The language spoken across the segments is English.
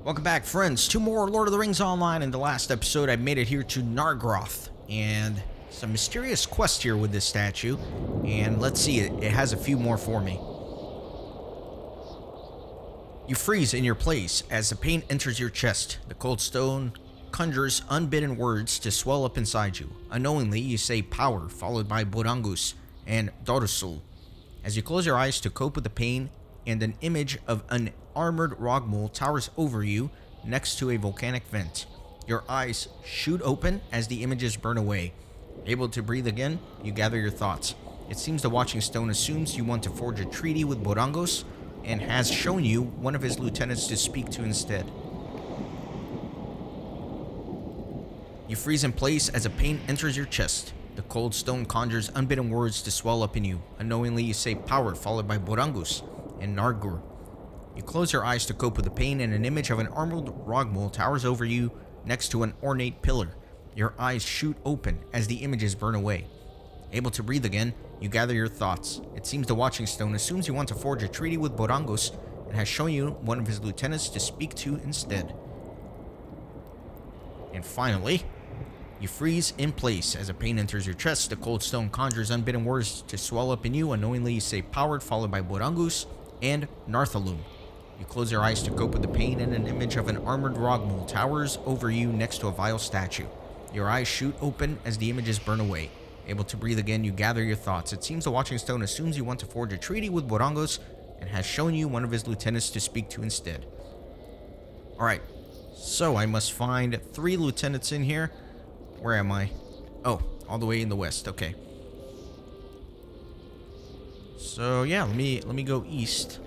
Welcome back, friends, to more Lord of the Rings Online. In the last episode, I made it here to Nargothrond, and some mysterious quest here with this statue. And let's see, it has a few more for me. You freeze in your place as the pain enters your chest. The cold stone conjures unbidden words to swell up inside you. Unknowingly, you say power, followed by Borangos and Dorsul. As you close your eyes to cope with the pain, and an image of an armored rock mole towers over you next to a volcanic vent. Your eyes shoot open as the images burn away. Able to breathe again, you gather your thoughts. It seems the Watching Stone assumes you want to forge a treaty with Borangos and has shown you one of his lieutenants to speak to instead. You freeze in place as a pain enters your chest. The cold stone conjures unbidden words to swell up in you. Unknowingly, you say power, followed by Borangos and Nargothrond. You close your eyes to cope with the pain, and an image of an armored rogmole towers over you next to an ornate pillar. Your eyes shoot open as the images burn away. Able to breathe again, you gather your thoughts. It seems the Watching Stone assumes you want to forge a treaty with Borangos and has shown you one of his lieutenants to speak to instead. And finally, you freeze in place as a pain enters your chest. The cold stone conjures unbidden words to swell up in you. Unknowingly, you say powered, followed by Borangos and Narthalum. You close your eyes to cope with the pain, and an image of an armored rogmole towers over you next to a vile statue. Your eyes shoot open as the images burn away. Able to breathe again, you gather your thoughts. It seems the Watching Stone assumes you want to forge a treaty with Borangos and has shown you one of his lieutenants to speak to instead. Alright, so I must find 3 lieutenants in here. Where am I? Oh, all the way in the west. Okay. So yeah, let me go east.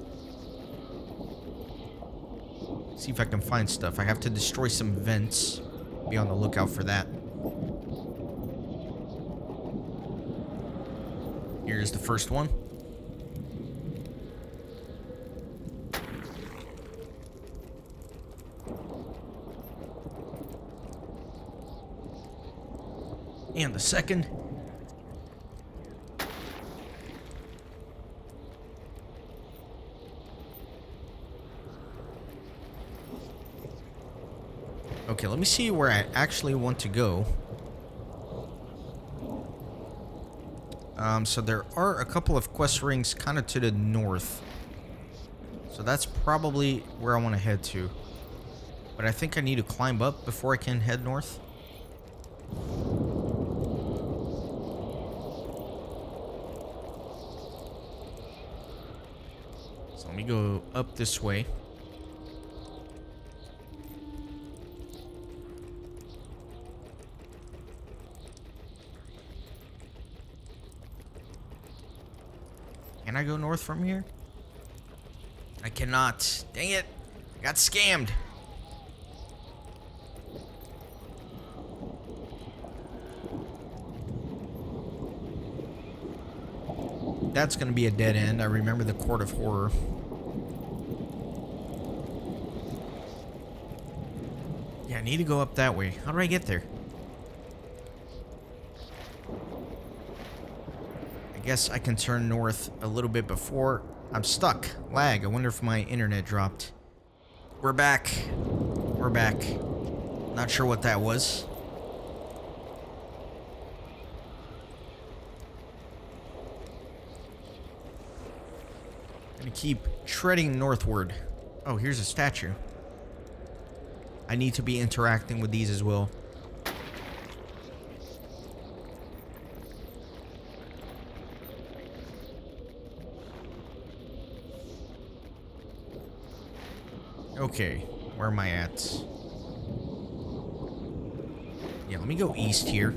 See if I can find stuff. I have to destroy some vents. Be on the lookout for that. Here's the first one. And the second. Okay, let me see where I actually want to go. So there are a couple of quest rings kind of to the north. So that's probably where I want to head to. But I think I need to climb up before I can head north. So let me go up this way. Can I go north from here? I cannot. Dang it. I got scammed. That's going to be a dead end. I remember the Court of Horror. Yeah, I need to go up that way. How do I get there? I guess I can turn north a little bit before I'm stuck. Lag. I wonder if my internet dropped. We're back. We're back. Not sure what that was. Gonna keep treading northward. Oh, here's a statue. I need to be interacting with these as well. Okay, where am I at? Yeah, let me go east here.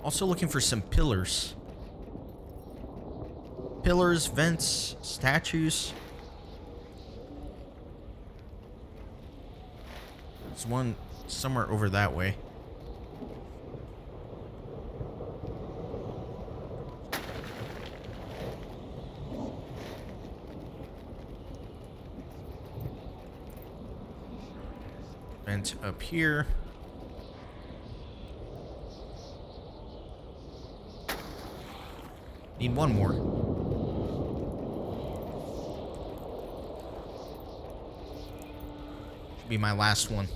Also looking for some pillars. Pillars, vents, statues. There's one somewhere over that way. Vent up here. Need one more. Should be my last one.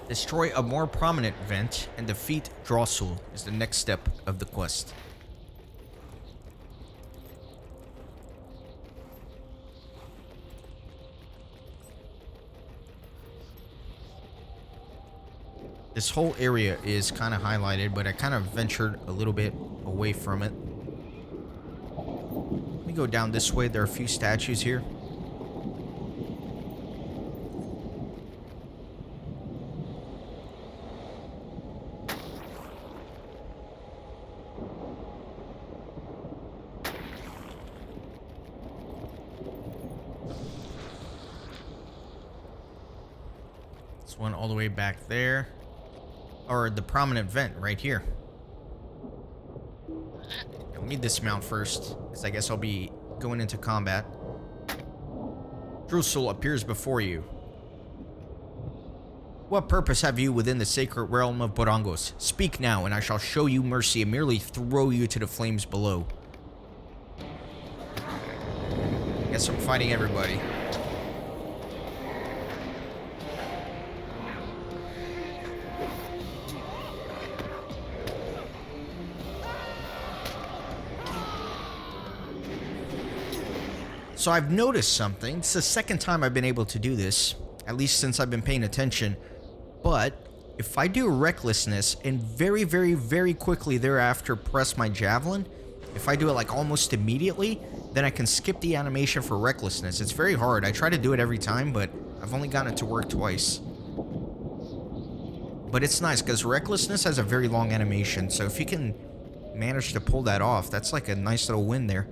Destroy a more prominent vent and defeat Drossul is the next step of the quest. This whole area is kind of highlighted, but I kind of ventured a little bit away from it. Let me go down this way. There are a few statues here. This one all the way back there. Or the prominent vent right here. Let me dismount first, because I guess I'll be going into combat. Drossul appears before you. What purpose have you within the sacred realm of Borangos? Speak now, and I shall show you mercy and merely throw you to the flames below. Guess I'm fighting everybody. So I've noticed something. It's the second time I've been able to do this, at least since I've been paying attention. But if I do recklessness and very, very, very quickly thereafter press my javelin, if I do it like almost immediately, then I can skip the animation for recklessness. It's very hard. I try to do it every time, but I've only gotten it to work twice. But it's nice because recklessness has a very long animation. So if you can manage to pull that off, that's like a nice little win there.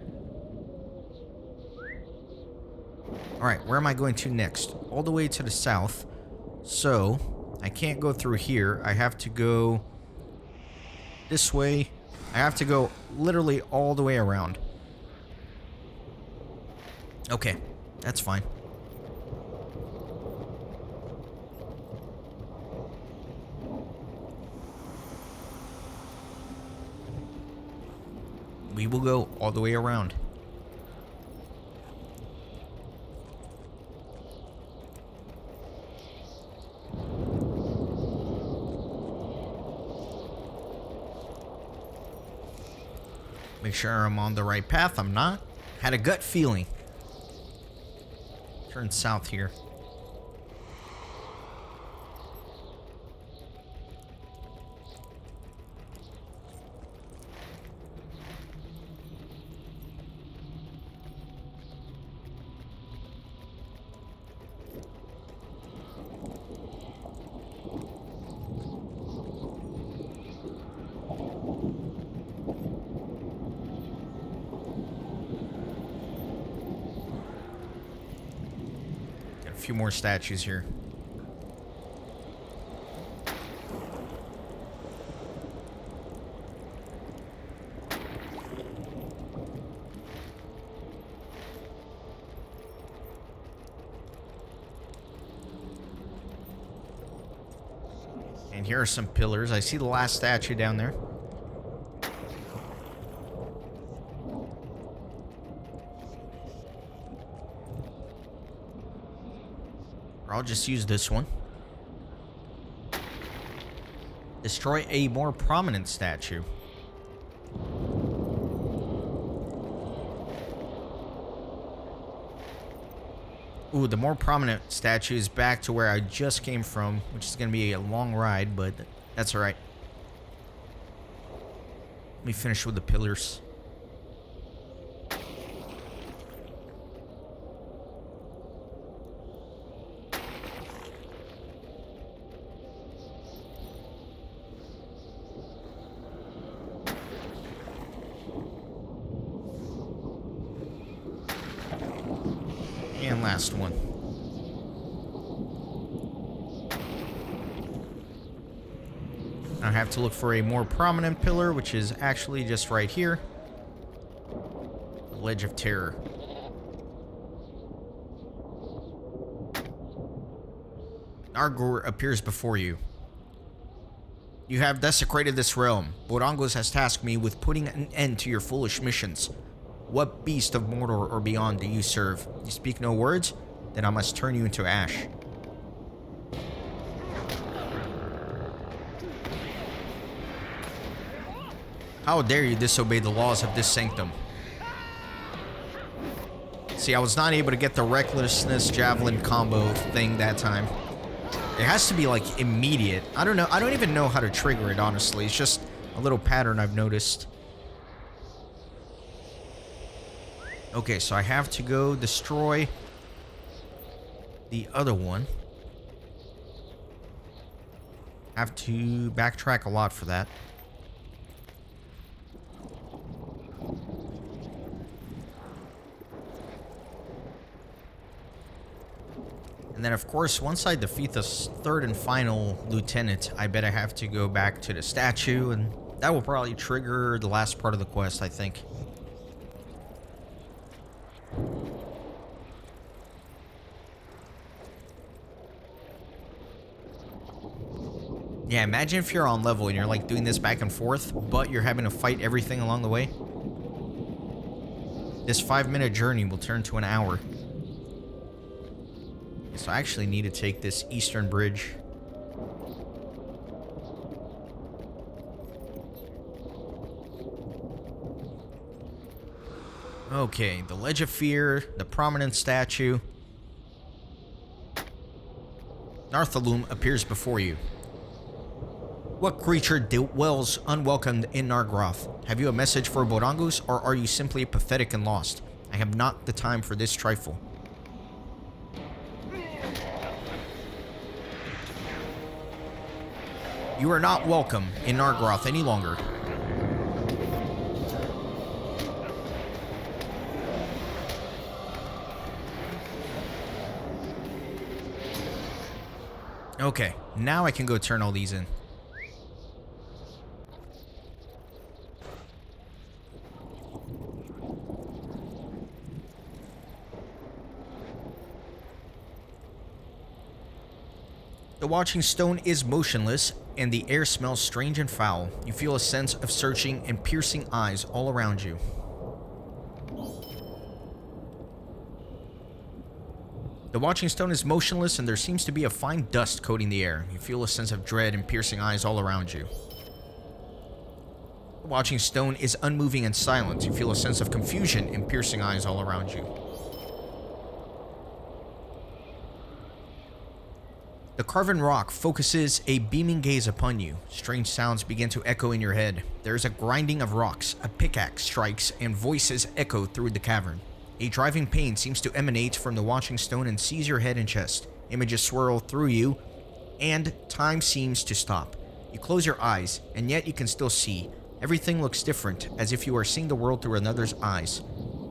Alright, where am I going to next? All the way to the south. So, I can't go through here. I have to go this way. I have to go literally all the way around. Okay, that's fine. We will go all the way around. Make sure I'm on the right path. I'm not. Had a gut feeling. Turn south here. A few more statues here. And here are some pillars. I see the last statue down there. I'll just use this one. Destroy a more prominent statue. Ooh, the more prominent statue is back to where I just came from, which is going to be a long ride, but that's alright. Let me finish with the pillars. And last one. I have to look for a more prominent pillar, which is actually just right here. The Ledge of Terror. J.R.R. appears before you. You have desecrated this realm. Borangos has tasked me with putting an end to your foolish missions. What beast of Mordor or beyond do you serve? You speak no words? Then I must turn you into ash. How dare you disobey the laws of this sanctum? See, I was not able to get the recklessness javelin combo thing that time. It has to be like immediate. I don't know. I don't even know how to trigger it, honestly. It's just a little pattern I've noticed. Okay, so I have to go destroy the other one. Have to backtrack a lot for that. And then, of course, once I defeat the third and final lieutenant, I bet I have to go back to the statue, and that will probably trigger the last part of the quest, I think. Yeah, imagine if you're on level and you're like doing this back and forth, but you're having to fight everything along the way. This 5-minute journey will turn to an hour. So I actually need to take this eastern bridge. Okay, the Ledge of Fear, the prominent statue. Narthalum appears before you. What creature dwells unwelcomed in Nargroth? Have you a message for Borangos, or are you simply pathetic and lost? I have not the time for this trifle. You are not welcome in Nargroth any longer. Okay, now I can go turn all these in. The watching stone is motionless, and the air smells strange and foul. You feel a sense of searching and piercing eyes all around you. The watching stone is motionless, and there seems to be a fine dust coating the air. You feel a sense of dread and piercing eyes all around you. The watching stone is unmoving and silent. You feel a sense of confusion and piercing eyes all around you. The carven rock focuses a beaming gaze upon you. Strange sounds begin to echo in your head. There is a grinding of rocks, a pickaxe strikes, and voices echo through the cavern. A driving pain seems to emanate from the watching stone and seize your head and chest. Images swirl through you, and time seems to stop. You close your eyes, and yet you can still see. Everything looks different, as if you are seeing the world through another's eyes.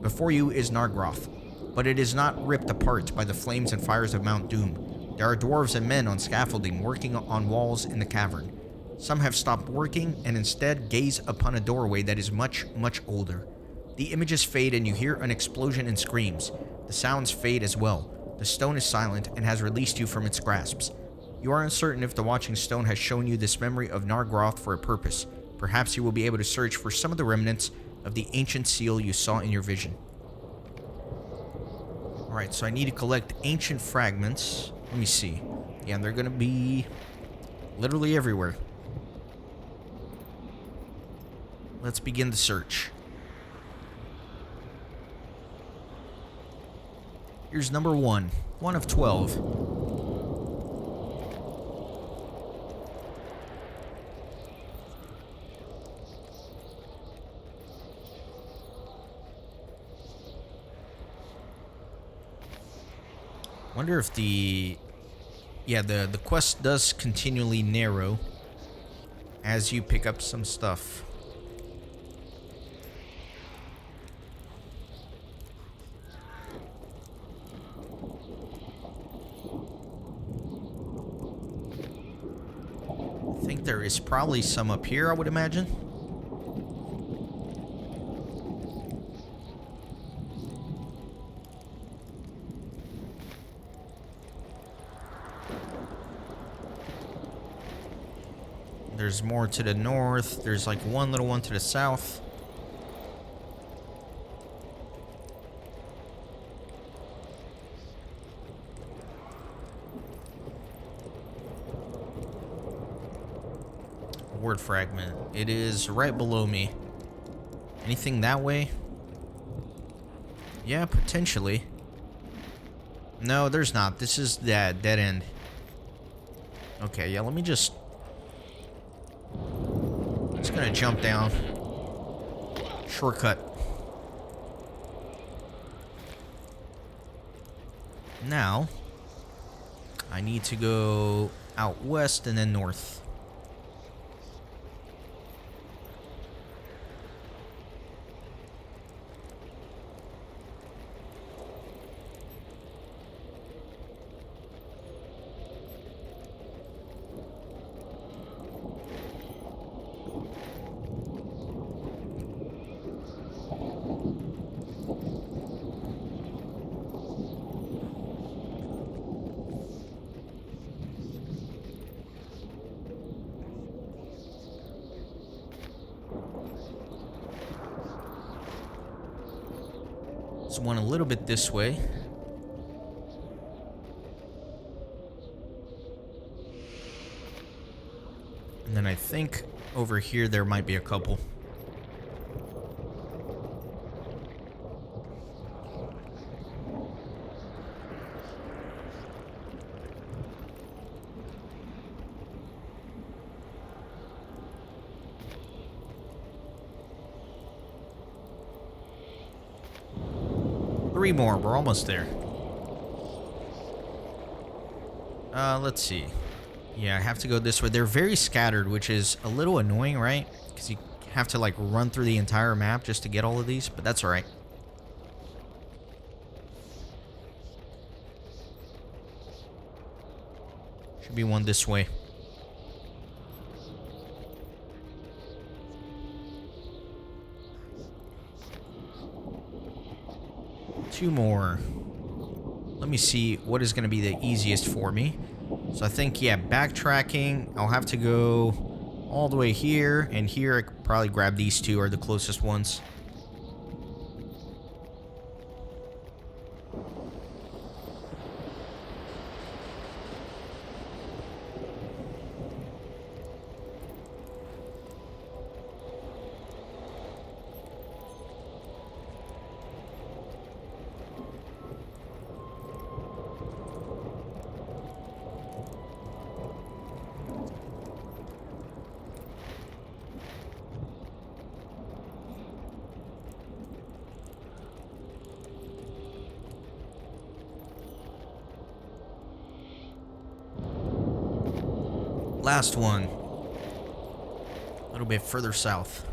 Before you is Nargroth, but it is not ripped apart by the flames and fires of Mount Doom. There are dwarves and men on scaffolding working on walls in the cavern. Some have stopped working and instead gaze upon a doorway that is much, much older. The images fade and you hear an explosion and screams. The sounds fade as well. The stone is silent and has released you from its grasps. You are uncertain if the watching stone has shown you this memory of Nargroth for a purpose. Perhaps you will be able to search for some of the remnants of the ancient seal you saw in your vision. Alright, so I need to collect ancient fragments. Let me see. Yeah, they're gonna be literally everywhere. Let's begin the search. Here's number 1. 1 of 12. Wonder if the quest does continually narrow as you pick up some stuff. I think there is probably some up here, I would imagine. There's more to the north. There's like one little one to the south. Word fragment. It is right below me. Anything that way? Yeah, potentially. No, there's not. This is that dead end. Okay, yeah, let me just... Just gonna jump down. Shortcut. Now, I need to go out west and then north. There's one a little bit this way. And then I think over here there might be a couple. Three more. We're almost there. Let's see. Yeah, I have to go this way. They're very scattered, which is a little annoying, right? Because you have to, like, run through the entire map just to get all of these, but that's alright. Should be one this way. Two more. Let me see what is going to be the easiest for me. So I think, yeah, backtracking. I'll have to go all the way here and here. I could probably grab these two are the closest ones. Last one. A little bit further south.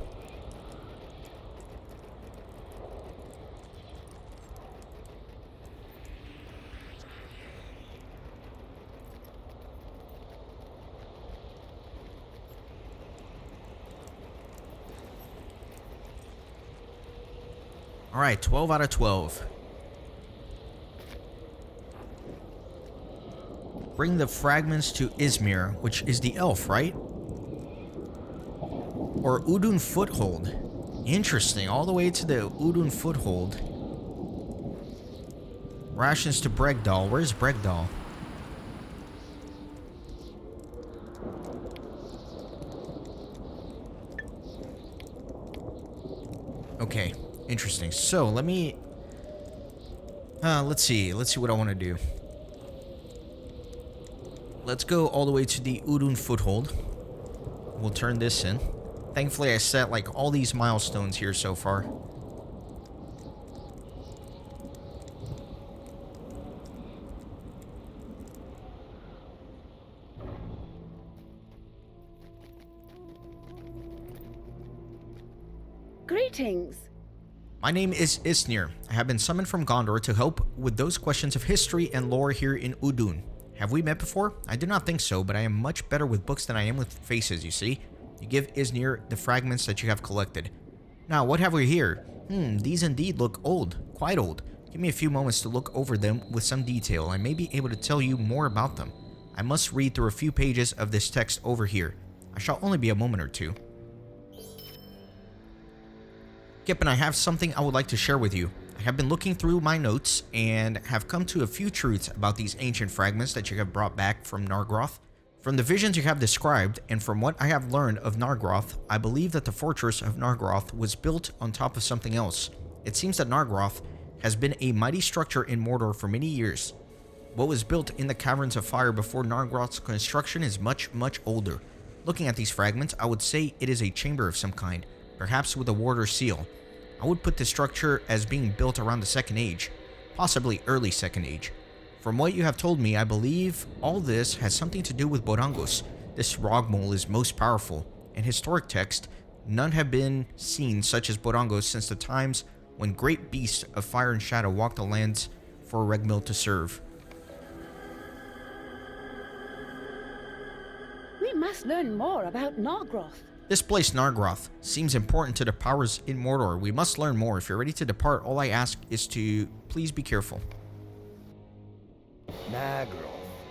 All right, 12 out of 12. Bring the fragments to Izmir, which is the elf, right? Or Udun Foothold. Interesting, all the way to the Udun Foothold. Rations to Bregdal. Where's Bregdal? Okay, interesting. So, let me... let's see what I want to do. Let's go all the way to the Udun Foothold. We'll turn this in. Thankfully, I set like all these milestones here so far. Greetings. My name is Isnir. I have been summoned from Gondor to help with those questions of history and lore here in Udun. Have we met before? I do not think so, but I am much better with books than I am with faces, you see. You give Isnir the fragments that you have collected. Now, what have we here? These indeed look old. Quite old. Give me a few moments to look over them with some detail. I may be able to tell you more about them. I must read through a few pages of this text over here. I shall only be a moment or two. Kip, and I have something I would like to share with you. I have been looking through my notes and have come to a few truths about these ancient fragments that you have brought back from Nargroth. From the visions you have described, and from what I have learned of Nargroth, I believe that the fortress of Nargroth was built on top of something else. It seems that Nargroth has been a mighty structure in Mordor for many years. What was built in the Caverns of Fire before Nargroth's construction is much, much older. Looking at these fragments, I would say it is a chamber of some kind, perhaps with a ward or seal. I would put this structure as being built around the Second Age, possibly early Second Age. From what you have told me, I believe all this has something to do with Borangos. This Rogmol is most powerful. In historic text, none have been seen such as Borangos since the times when great beasts of fire and shadow walked the lands for Regmil to serve. We must learn more about Nargroth. This place, Nargroth, seems important to the powers in Mordor. We must learn more. If you're ready to depart, all I ask is to please be careful. Nargroth,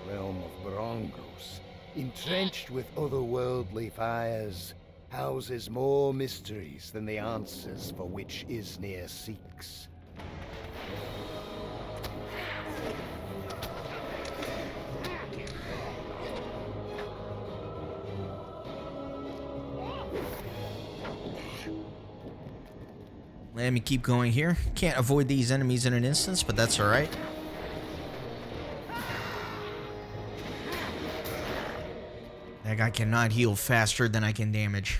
realm of Borangos, entrenched with otherworldly fires, houses more mysteries than the answers for which Isnir seeks. Let me keep going here. Can't avoid these enemies in an instance, but that's alright. That guy cannot heal faster than I can damage.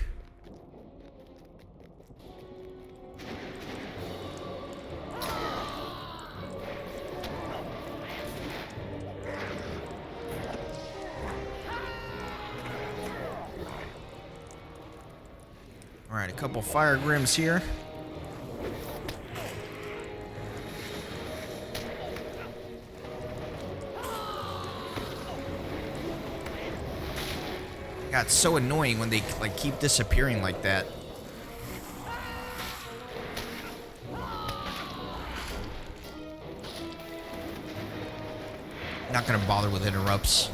Alright, a couple fire grims here. God, it's so annoying when they like keep disappearing like that. Not gonna bother with interrupts.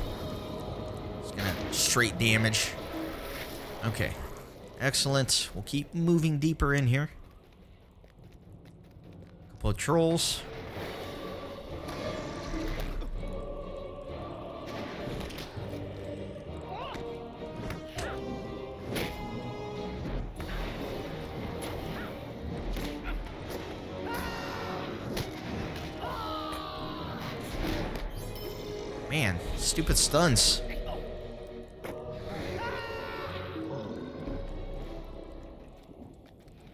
Just gonna straight damage. Okay. Excellent. We'll keep moving deeper in here. Couple of trolls. Man, stupid stuns.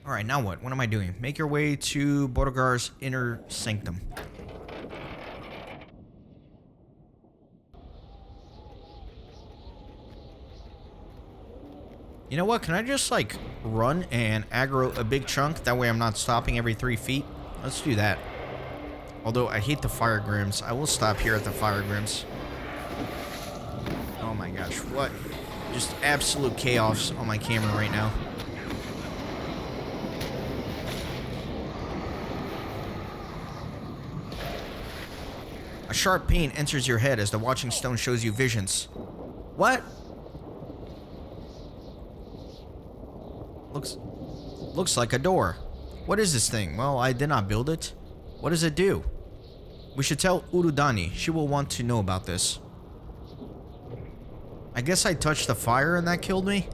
Alright, now what? What am I doing? Make your way to Borgar's inner sanctum. You know what? Can I just, like, run and aggro a big chunk? That way I'm not stopping every 3 feet. Let's do that. Although I hate the fire grims. I will stop here at the fire grims. Oh my gosh, what? Just absolute chaos on my camera right now. A sharp pain enters your head as the watching stone shows you visions. What? Looks like a door. What is this thing? Well, I did not build it. What does it do? We should tell Urudani. She will want to know about this. I guess I touched the fire and that killed me?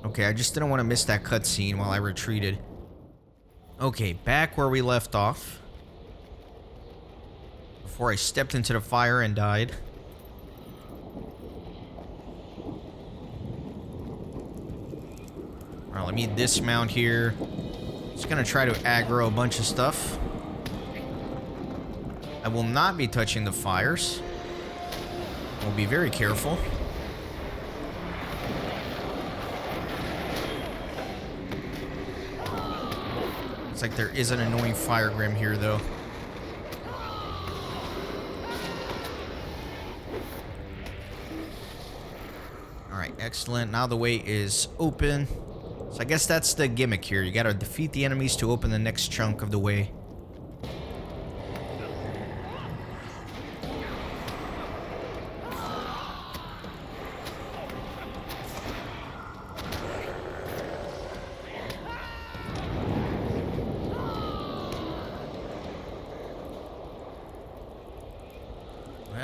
Okay, I just didn't want to miss that cutscene while I retreated. Okay, back where we left off. Before I stepped into the fire and died. Alright, let me dismount here. Just gonna try to aggro a bunch of stuff. I will not be touching the fires. We'll be very careful. Looks like there is an annoying fire grim here, though. Alright, excellent. Now the way is open. So I guess that's the gimmick here. You gotta defeat the enemies to open the next chunk of the way.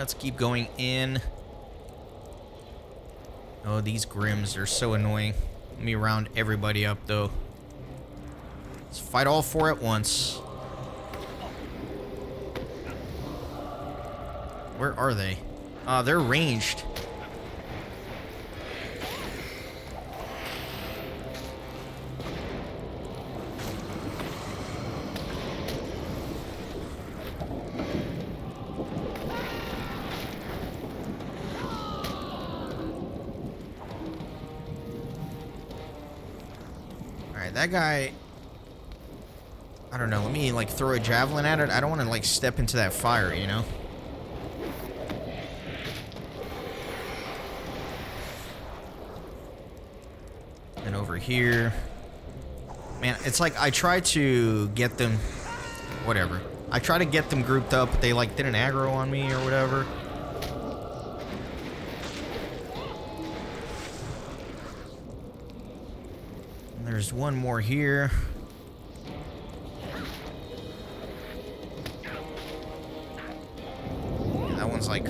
Let's keep going in. Oh, these Grims are so annoying. Let me round everybody up, though. Let's fight all four at once. Where are they? They're ranged. Alright, that guy... I don't know, let me, like, throw a javelin at it. I don't want to, like, step into that fire, you know? And over here... Man, it's like I try to get them... Whatever. I try to get them grouped up, but they, like, didn't aggro on me or whatever. And there's one more here. Like,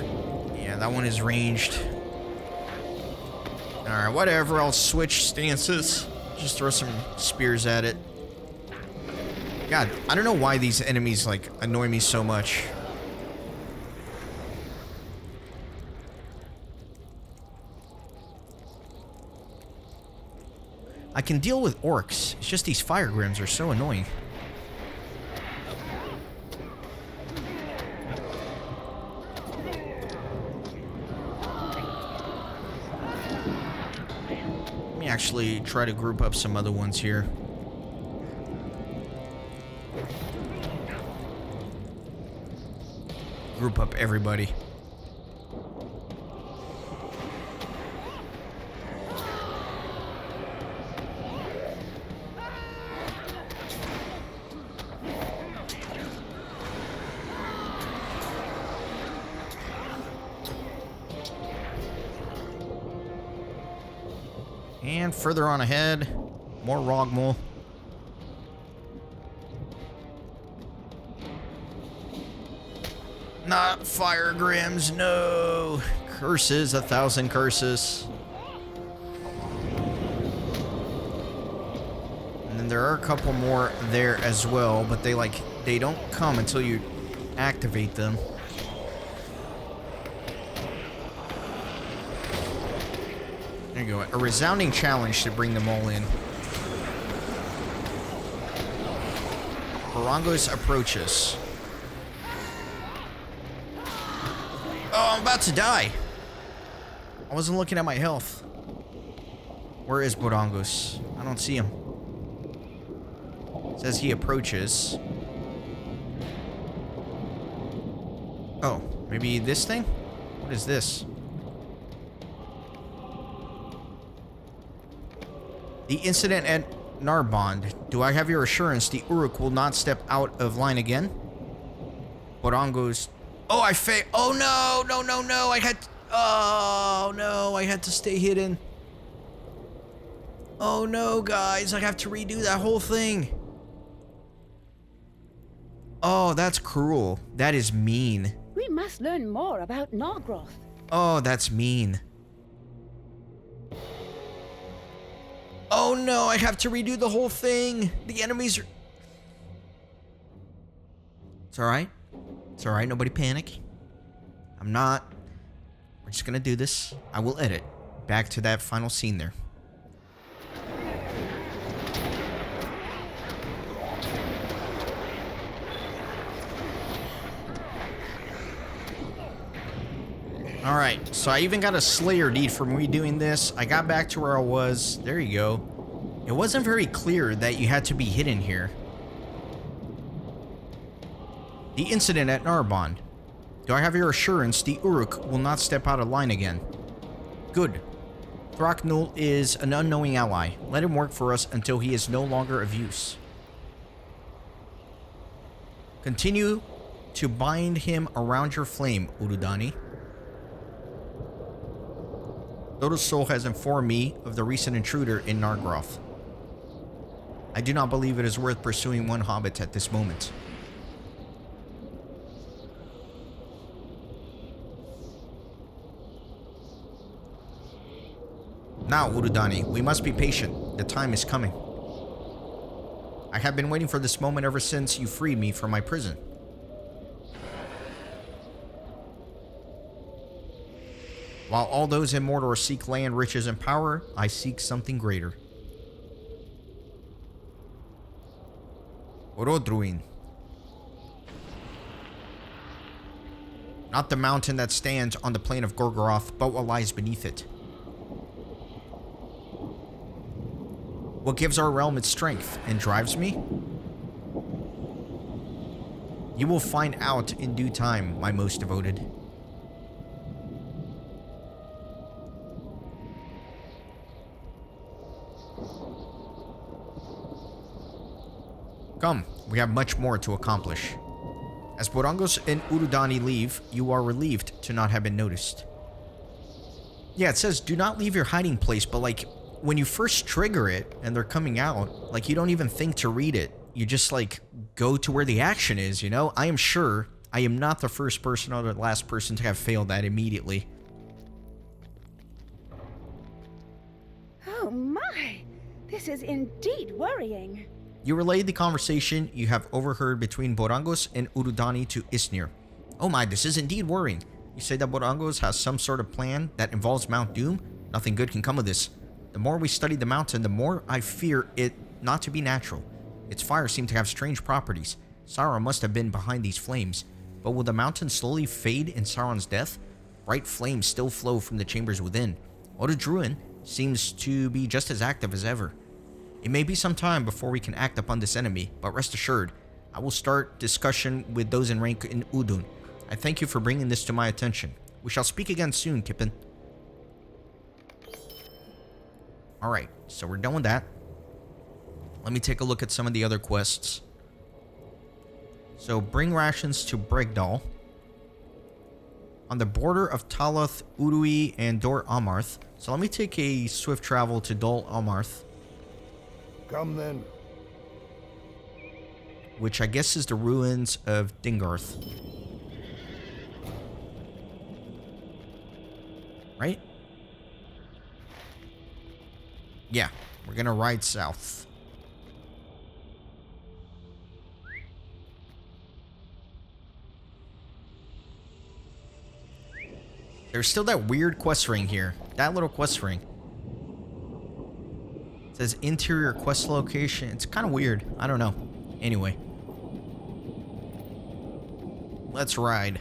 yeah, that one is ranged. Alright, whatever, I'll switch stances. Just throw some spears at it. God, I don't know why these enemies, like, annoy me so much. I can deal with orcs. It's just these fire grims are so annoying. Actually try to group up some other ones here. Group up everybody. And further on ahead, more Rogmol. Not fire grims, no. Curses, 1,000 curses. And then there are a couple more there as well, but they don't come until you activate them. There you go. A resounding challenge to bring them all in. Borangos approaches. Oh, I'm about to die. I wasn't looking at my health. Where is Borangos? I don't see him. It says he approaches. Oh, maybe this thing? What is this? The incident at Narbond. Do I have your assurance the Uruk will not step out of line again? Borangos. Oh, I failed. Oh, no. I had... Oh, no. I had to stay hidden. Oh, no, guys. I have to redo that whole thing. Oh, that's cruel. That is mean. We must learn more about Nargroth. Oh, that's mean. Oh no, I have to redo the whole thing. The enemies are... It's alright. It's alright, nobody panic. I'm not. We're just gonna do this. I will edit. Back to that final scene there. Alright, so I even got a Slayer deed from redoing this. I got back to where I was. There you go. It wasn't very clear that you had to be hidden here. The incident at Narbond. Do I have your assurance the Uruk will not step out of line again? Good. Throcknull is an unknowing ally. Let him work for us until he is no longer of use. Continue to bind him around your flame, Urudani. Lotus Soul has informed me of the recent intruder in Nargroth. I do not believe it is worth pursuing one hobbit at this moment. Now, Urudani, we must be patient. The time is coming. I have been waiting for this moment ever since you freed me from my prison. While all those in Mordor seek land, riches, and power, I seek something greater. Orodruin. Not the mountain that stands on the plain of Gorgoroth, but what lies beneath it. What gives our realm its strength and drives me? You will find out in due time, my most devoted. Come, we have much more to accomplish. As Borangos and Urudani leave, you are relieved to not have been noticed. Yeah, it says do not leave your hiding place, but like when you first trigger it and they're coming out, like you don't even think to read it. You just like go to where the action is, you know? I am sure I am not the first person or the last person to have failed that immediately. Oh my! This is indeed worrying. You relayed the conversation you have overheard between Borangos and Urudani to Isnir. Oh my, this is indeed worrying. You say that Borangos has some sort of plan that involves Mount Doom? Nothing good can come of this. The more we study the mountain, the more I fear it not to be natural. Its fires seem to have strange properties. Sauron must have been behind these flames. But will the mountain slowly fade in Sauron's death? Bright flames still flow from the chambers within. Orodruin seems to be just as active as ever. It may be some time before we can act upon this enemy, but rest assured, I will start discussion with those in rank in Udun. I thank you for bringing this to my attention. We shall speak again soon, Kippen. Alright, so we're done with that. Let me take a look at some of the other quests. So, bring rations to Bregdal. On the border of Taloth, Urui, and Dor Amarth. So let me take a swift travel to Dol Amarth. Come then. Which I guess is the ruins of Dingarth. Right? Yeah, we're gonna ride south. There's still that weird quest ring here. That little quest ring. It says interior quest location. It's kind of weird. I don't know. Anyway. Let's ride.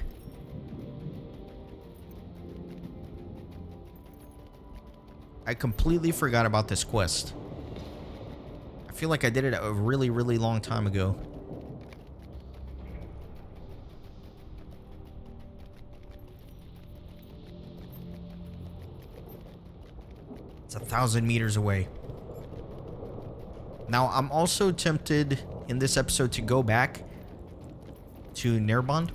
I completely forgot about this quest. I feel like I did it a really, really long time ago. It's 1,000 meters away. Now, I'm also tempted in this episode to go back to Nerbond.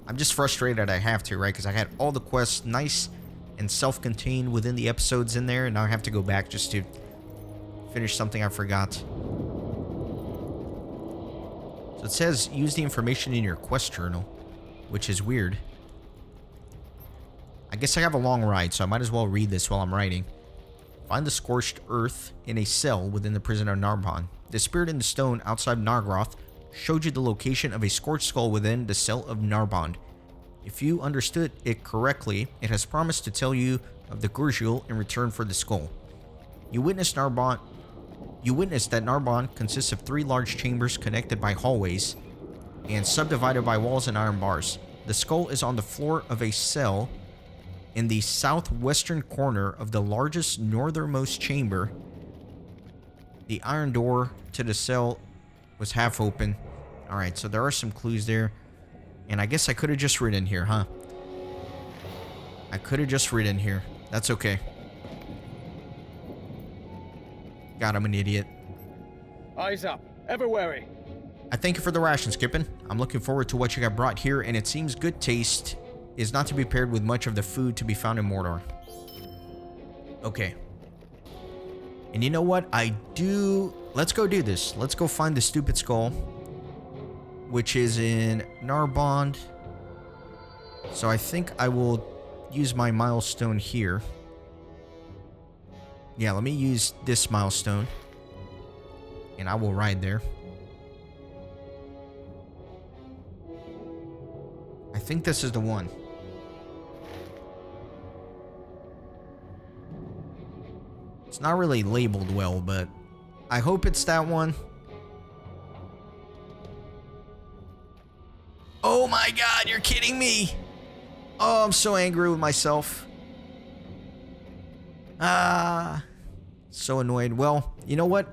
I'm just frustrated I have to, right? Because I had all the quests nice and self-contained within the episodes in there, and now I have to go back just to finish something I forgot. So it says use the information in your quest journal, which is weird. I guess I have a long ride, so I might as well read this while I'm writing. Find the scorched earth in a cell within the prison of Narbonne. The spirit in the stone outside Nargroth showed you the location of a scorched skull within the cell of Narbonne. If you understood it correctly, it has promised to tell you of the Gurgil in return for the skull. You witnessed that Narbonne consists of 3 large chambers connected by hallways and subdivided by walls and iron bars. The skull is on the floor of a cell in the southwestern corner of the largest northernmost chamber. The iron door to the cell was half open. Alright, so there are some clues there. And I guess I could have just ridden here, huh? I could have just ridden here. That's okay. God, I'm an idiot. Eyes up. Ever wary. I thank you for the rations, Kippen. I'm looking forward to what you got brought here, and it seems good taste is not to be paired with much of the food to be found in Mordor. Okay. And you know what? Let's go do this. Let's go find the stupid skull, which is in Narbonne. So I think I will use my milestone here. Yeah, let me use this milestone. And I will ride there. I think this is the one. It's not really labeled well, but I hope it's that one. Oh my god, you're kidding me! Oh, I'm so angry with myself. So annoyed. Well, you know what?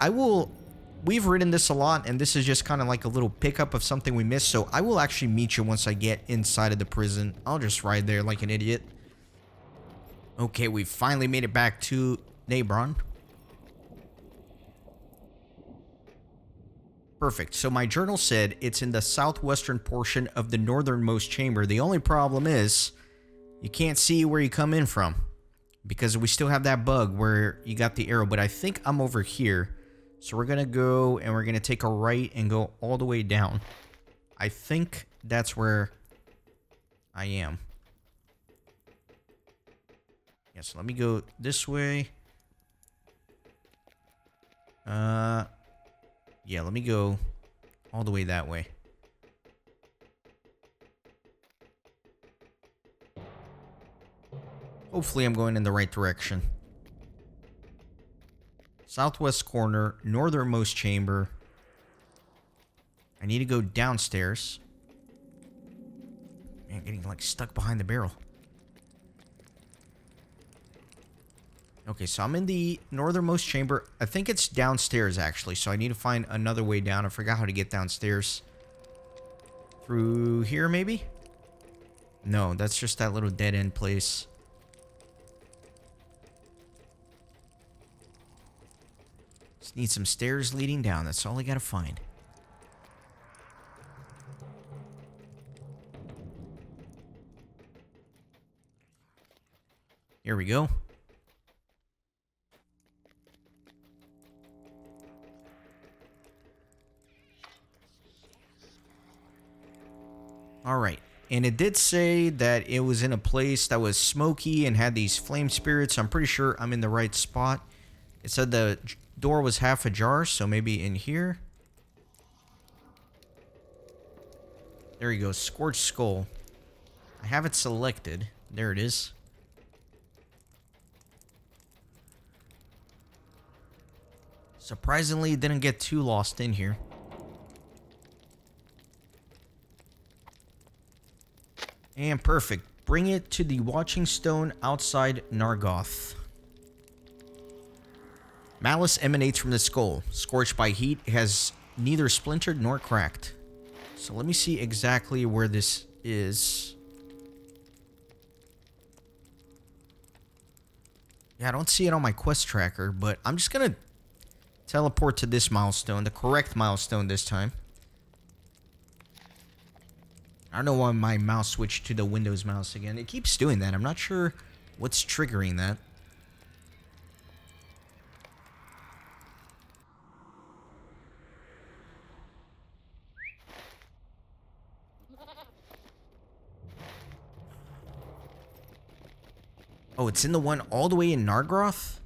We've ridden this a lot, and this is just kind of like a little pickup of something we missed, so I will actually meet you once I get inside of the prison. I'll just ride there like an idiot. Okay, we finally made it back to Nabron. Perfect. So my journal said it's in the southwestern portion of the northernmost chamber. The only problem is you can't see where you come in from because we still have that bug where you got the arrow, but I think I'm over here. So we're going to go and we're going to take a right and go all the way down. I think that's where I am. Yeah, so let me go this way. Yeah, let me go all the way that way. Hopefully I'm going in the right direction. Southwest corner, northernmost chamber. I need to go downstairs. Man, getting like stuck behind the barrel. Okay, so I'm in the northernmost chamber. I think it's downstairs, actually. So I need to find another way down. I forgot how to get downstairs. Through here, maybe? No, that's just that little dead-end place. Just need some stairs leading down. That's all I gotta find. Here we go. Alright, and it did say that it was in a place that was smoky and had these flame spirits. I'm pretty sure I'm in the right spot. It said the door was half ajar, so maybe in here. There you go, Scorched Skull. I have it selected. There it is. Surprisingly, it didn't get too lost in here. And perfect. Bring it to the Watching Stone outside Nargoth. Malice emanates from the skull. Scorched by heat, it has neither splintered nor cracked. So let me see exactly where this is. Yeah, I don't see it on my quest tracker, but I'm just gonna teleport to this milestone, the correct milestone this time. I don't know why my mouse switched to the Windows mouse again. It keeps doing that. I'm not sure what's triggering that. Oh, it's in the one all the way in Nargoth?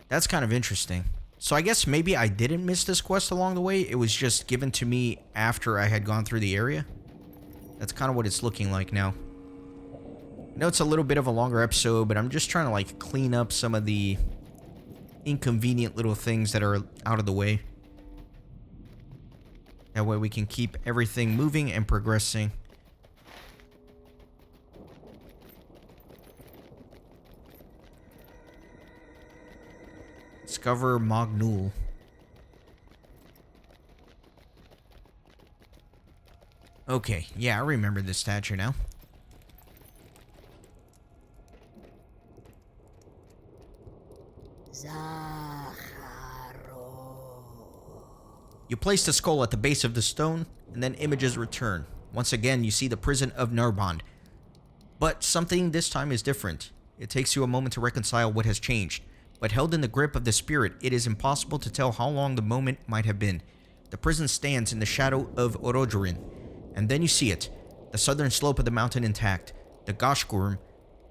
That's kind of interesting. So I guess maybe I didn't miss this quest along the way. It was just given to me after I had gone through the area. That's kind of what it's looking like now. I know it's a little bit of a longer episode, but I'm just trying to like clean up some of the inconvenient little things that are out of the way. That way we can keep everything moving and progressing. Discover Mognul. Okay, yeah, I remember this statue now. You place the skull at the base of the stone, and then images return. Once again, you see the prison of Narbond. But something this time is different. It takes you a moment to reconcile what has changed. But held in the grip of the spirit, it is impossible to tell how long the moment might have been. The prison stands in the shadow of Orojorin. And then you see it, the southern slope of the mountain intact. The Goshgurm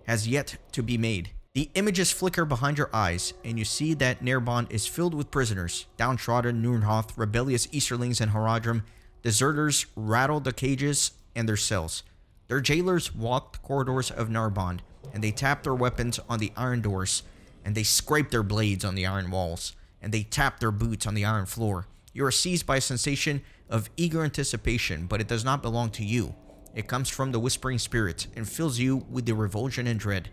has yet to be made. The images flicker behind your eyes, and you see that Narbonne is filled with prisoners, downtrodden Nurnhoth, rebellious Easterlings and Haradrim. Deserters rattle the cages and their cells. Their jailers walk the corridors of Narbonne, and they tap their weapons on the iron doors, and they scrape their blades on the iron walls, and they tap their boots on the iron floor. You are seized by a sensation of eager anticipation, but it does not belong to you. It comes from the Whispering Spirit and fills you with the revulsion and dread.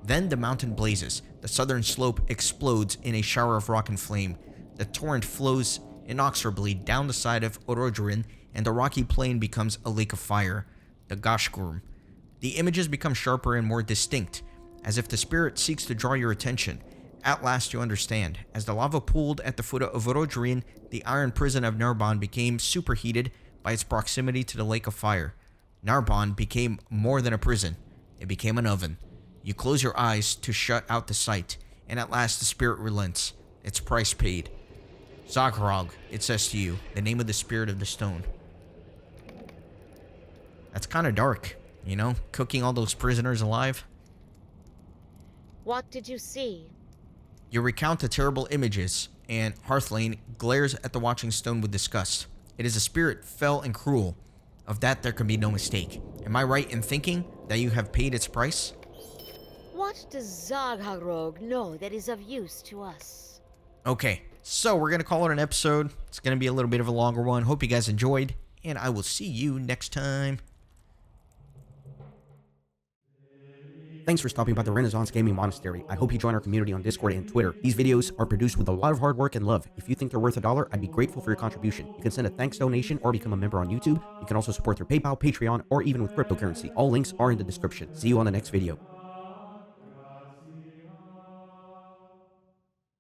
Then the mountain blazes. The southern slope explodes in a shower of rock and flame. The torrent flows inexorably down the side of Orodruin, and the rocky plain becomes a lake of fire, the Gashgurm. The images become sharper and more distinct, as if the spirit seeks to draw your attention. At last you understand. As the lava pooled at the foot of Orodruin, the iron prison of Narbonne became superheated by its proximity to the lake of fire. Narbonne became more than a prison. It became an oven. You close your eyes to shut out the sight, and at last the spirit relents. Its price paid. J.R.R, it says to you, the name of the spirit of the stone. That's kind of dark, you know, cooking all those prisoners alive. What did you see? You recount the terrible images, and Hearthlane glares at the watching stone with disgust. It is a spirit fell and cruel. Of that there can be no mistake. Am I right in thinking that you have paid its price? What does J.R.R know that is of use to us? Okay, so we're going to call it an episode. It's going to be a little bit of a longer one. Hope you guys enjoyed, and I will see you next time. Thanks for stopping by the Renaissance Gaming Monastery. I hope you join our community on Discord and Twitter. These videos are produced with a lot of hard work and love. If you think they're worth $1, I'd be grateful for your contribution. You can send a thanks donation or become a member on YouTube. You can also support through PayPal, Patreon, or even with cryptocurrency. All links are in the description. See you on the next video.